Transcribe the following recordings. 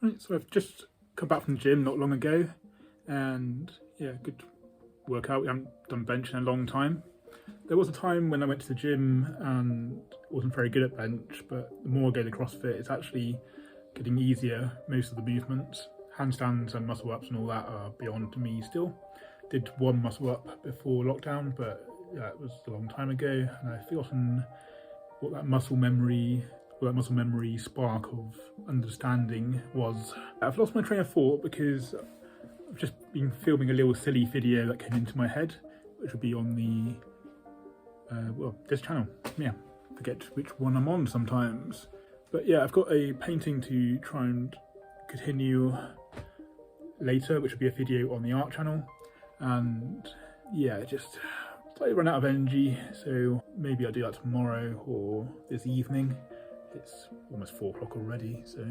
Right, so I've just come back from the gym not long ago, and yeah, good workout. We haven't done bench in a long time. There was a time when I went to the gym and wasn't very good at bench, but the more I go to CrossFit, it's actually getting easier. Most of the movements, handstands and muscle ups and all that, are beyond me still. Did one muscle up before lockdown, but yeah, it was a long time ago, and I've forgotten what that muscle memory spark of understanding was. I've lost my train of thought because I've just been filming a little silly video that came into my head, which would be on the this channel. Yeah, forget which one I'm on sometimes. But yeah, I've got a painting to try and continue later, which will be a video on the art channel. And yeah, just slightly run out of energy, so maybe I'll do that tomorrow or this evening. It's almost 4 o'clock already, so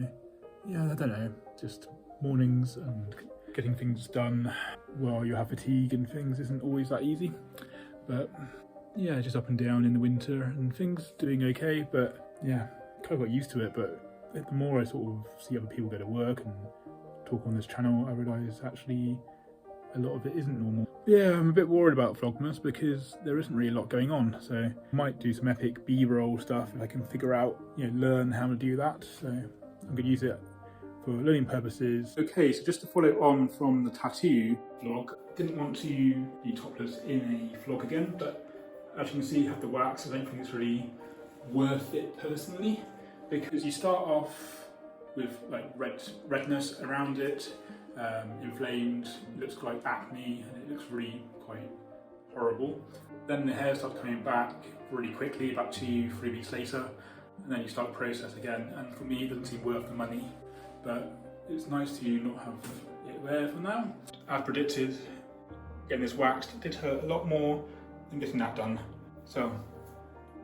yeah, I don't know, just mornings and getting things done while you have fatigue and things isn't always that easy. But yeah, just up and down in the winter and things doing okay, but yeah, kind of got used to it. But the more I sort of see other people go to work and talk on this channel, I realise actually a lot of it isn't normal. Yeah, I'm a bit worried about Vlogmas because there isn't really a lot going on, so I might do some epic B-roll stuff if I can figure out, learn how to do that. So I'm going to use it for learning purposes. Okay, so just to follow on from the tattoo vlog, I didn't want to be topless in a vlog again, but as you can see, I have the wax. I don't think it's really worth it personally, because you start off with like redness around it, inflamed, it looks like acne, and it looks really quite horrible. Then the hair starts coming back really quickly, about 2-3 weeks later, and then you start the process again. And for me, it doesn't seem worth the money, but it's nice to not have it there for now. As predicted, getting this waxed did hurt a lot more than getting that done. So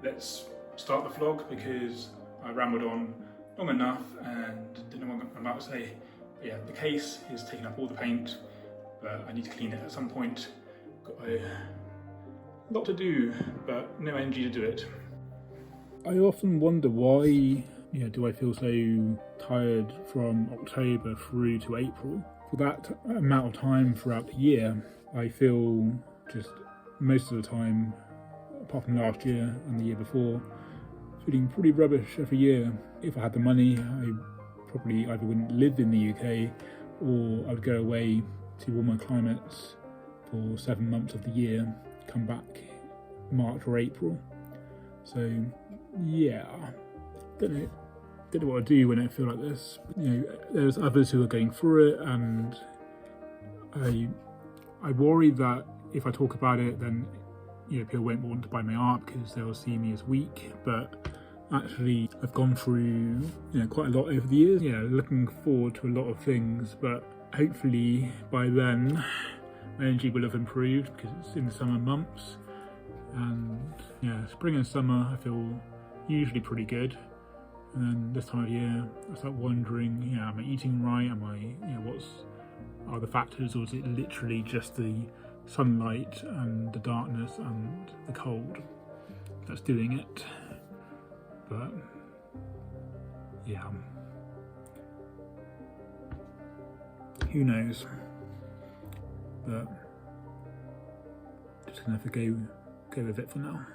let's start the vlog because I rambled on long enough and didn't know what I'm about to say. But yeah, the case is taking up all the paint, but I need to clean it at some point. Got a lot to do, but no energy to do it. I often wonder why, do I feel so tired from October through to April? For that amount of time throughout the year, I feel just most of the time, apart from last year and the year before, feeling pretty rubbish every year. If I had the money, I probably either wouldn't live in the UK or I'd go away to warmer climates for 7 months of the year, come back March or April. So yeah, don't know what I do when I feel like this. There's others who are going through it, and I worry that if I talk about it, then people won't want to buy my art because they'll see me as weak. But actually, I've gone through quite a lot over the years. Looking forward to a lot of things, but hopefully by then my energy will have improved because it's in the summer months. And spring and summer I feel usually pretty good, and then this time of year I start wondering, am I eating right? Am I, are the factors, or is it literally just the sunlight and the darkness and the cold that's doing it? But yeah, who knows? But just gonna have to go with it for now.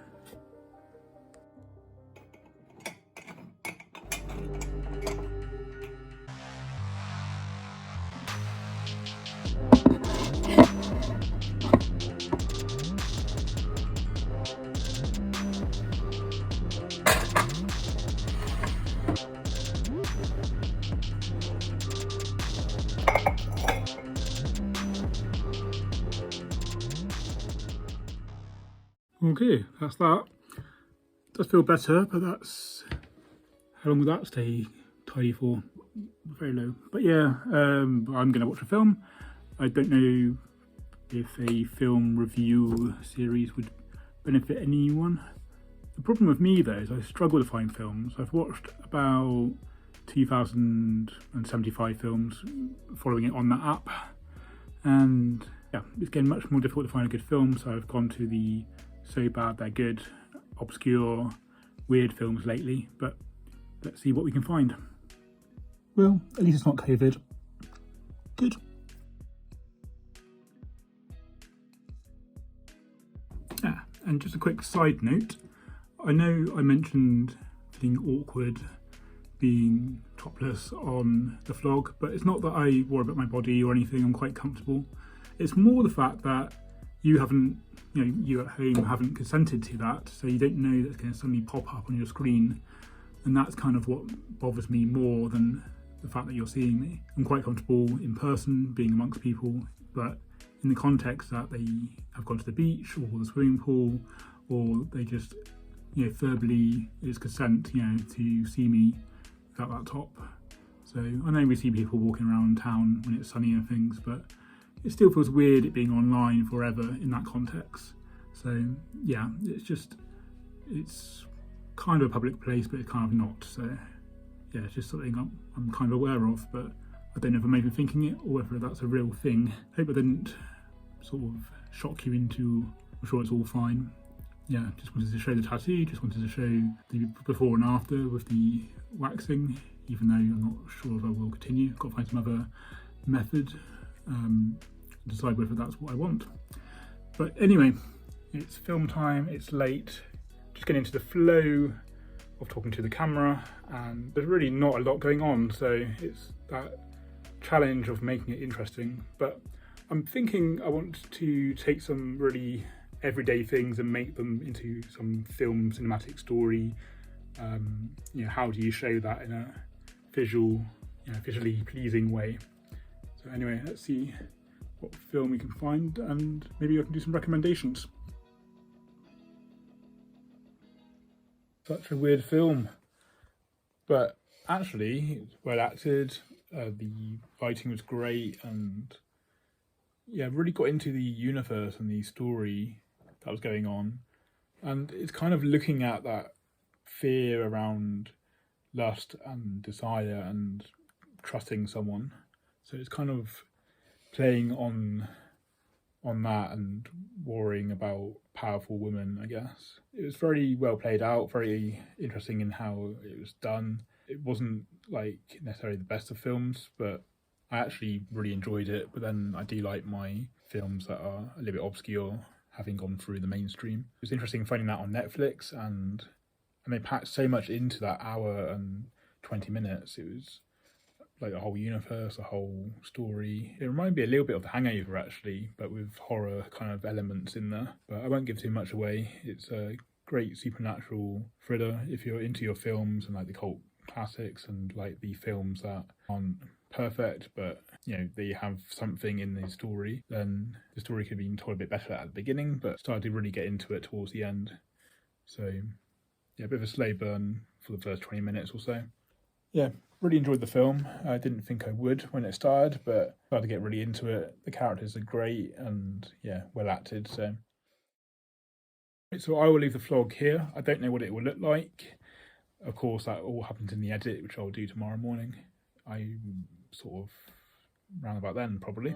Okay, that's that. Does feel better, but that's, how long will that stay tidy for? Very low. But yeah, I'm going to watch a film. I don't know if a film review series would benefit anyone. The problem with me though is I struggle to find films. I've watched about 2,075 films following it on that app, And yeah, it's getting much more difficult to find a good film, so I've gone to the so bad they're good, obscure, weird films lately, but let's see what we can find. Well, at least it's not COVID. Good. And just a quick side note, I know I mentioned feeling awkward being topless on the vlog, but it's not that I worry about my body or anything. I'm quite comfortable. It's more the fact that you haven't, you at home haven't consented to that, so you don't know that it's going to suddenly pop up on your screen, and that's kind of what bothers me more than the fact that you're seeing me. I'm quite comfortable in person, being amongst people, but in the context that they have gone to the beach or the swimming pool, or they just, verbally is consent, to see me without that top. So I know we see people walking around town when it's sunny and things, but it still feels weird it being online forever in that context. So yeah, it's kind of a public place, but it's kind of not. So yeah, it's just something I'm kind of aware of, but I don't know if I'm even thinking it or whether that's a real thing. I hope I didn't sort of shock you into, I'm sure it's all fine. Yeah, just wanted to show the tattoo, just wanted to show the before and after with the waxing, even though I'm not sure if I will continue. Got to find some other method, decide whether that's what I want. But anyway, it's film time, it's late, just getting into the flow of talking to the camera, and there's really not a lot going on, so it's that challenge of making it interesting. But I'm thinking I want to take some really everyday things and make them into some film cinematic story. How do you show that in a visually pleasing way? So anyway, let's see what film we can find, and maybe I can do some recommendations. Such a weird film, but actually it's well acted. The writing was great, and yeah, really got into the universe and the story that was going on. And it's kind of looking at that fear around lust and desire and trusting someone. So it's kind of playing on that and worrying about powerful women, I guess. It was very well played out, very interesting in how it was done. It wasn't like necessarily the best of films, but I actually really enjoyed it. But then I do like my films that are a little bit obscure, having gone through the mainstream. It was interesting finding that on Netflix, and they packed so much into that hour and 20 minutes. It was like a whole universe, a whole story. It reminded me a little bit of The Hangover actually, but with horror kind of elements in there. But I won't give too much away. It's a great supernatural thriller if you're into your films and like the cult classics and like the films that aren't perfect, but they have something in the story. Then the story could be told a bit better at the beginning, but started to really get into it towards the end. So yeah, a bit of a slow burn for the first 20 minutes or so. Yeah, really enjoyed the film. I didn't think I would when it started, but started to get really into it. The characters are great and yeah, well acted. So I will leave the vlog here. I don't know what it will look like. Of course, that all happens in the edit, which I'll do tomorrow morning. I sort of round about then, probably.